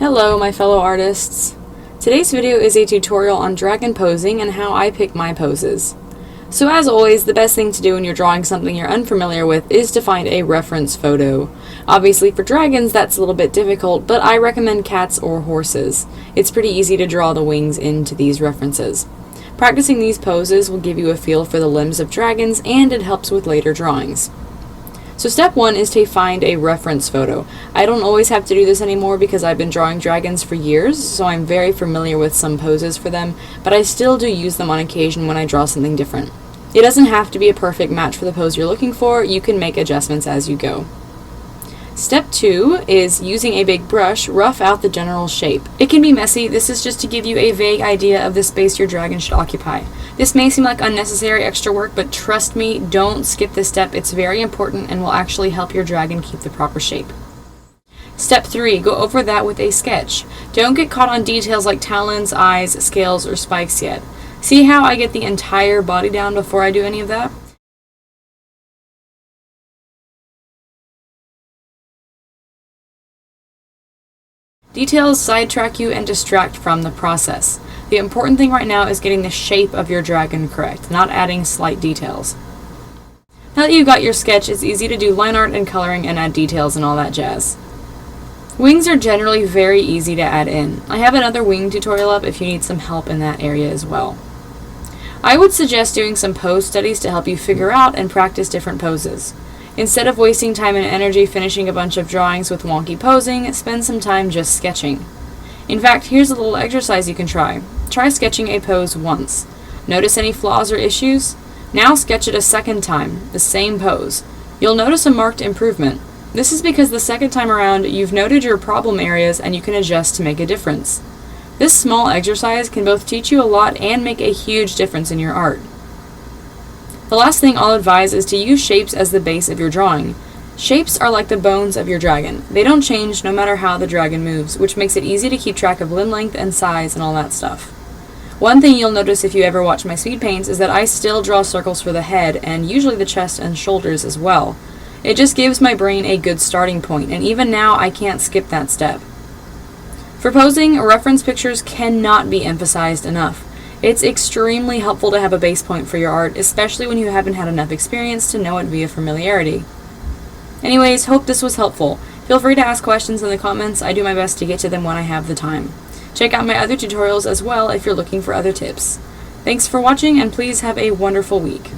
Hello, my fellow artists. Today's video is a tutorial on dragon posing and how I pick my poses. So as always, the best thing to do when you're drawing something you're unfamiliar with is to find a reference photo. Obviously for dragons that's a little bit difficult, but I recommend cats or horses. It's pretty easy to draw the wings into these references. Practicing these poses will give you a feel for the limbs of dragons, and it helps with later drawings. So step one is to find a reference photo. I don't always have to do this anymore because I've been drawing dragons for years, so I'm very familiar with some poses for them, but I still do use them on occasion when I draw something different. It doesn't have to be a perfect match for the pose you're looking for, you can make adjustments as you go. Step 2 is using a big brush, rough out the general shape. It can be messy, this is just to give you a vague idea of the space your dragon should occupy. This may seem like unnecessary extra work, but trust me, don't skip this step, it's very important and will actually help your dragon keep the proper shape. Step 3, go over that with a sketch. Don't get caught on details like talons, eyes, scales, or spikes yet. See how I get the entire body down before I do any of that? Details sidetrack you and distract from the process. The important thing right now is getting the shape of your dragon correct, not adding slight details. Now that you've got your sketch, it's easy to do line art and coloring and add details and all that jazz. Wings are generally very easy to add in. I have another wing tutorial up if you need some help in that area as well. I would suggest doing some pose studies to help you figure out and practice different poses. Instead of wasting time and energy finishing a bunch of drawings with wonky posing, spend some time just sketching. In fact, here's a little exercise you can try. Try sketching a pose once. Notice any flaws or issues? Now sketch it a second time, the same pose. You'll notice a marked improvement. This is because the second time around, you've noted your problem areas and you can adjust to make a difference. This small exercise can both teach you a lot and make a huge difference in your art. The last thing I'll advise is to use shapes as the base of your drawing. Shapes are like the bones of your dragon. They don't change no matter how the dragon moves, which makes it easy to keep track of limb length and size and all that stuff. One thing you'll notice if you ever watch my speed paints is that I still draw circles for the head and usually the chest and shoulders as well. It just gives my brain a good starting point, and even now I can't skip that step. For posing, reference pictures cannot be emphasized enough. It's extremely helpful to have a base point for your art, especially when you haven't had enough experience to know it via familiarity. Anyways, hope this was helpful. Feel free to ask questions in the comments, I do my best to get to them when I have the time. Check out my other tutorials as well if you're looking for other tips. Thanks for watching, and please have a wonderful week.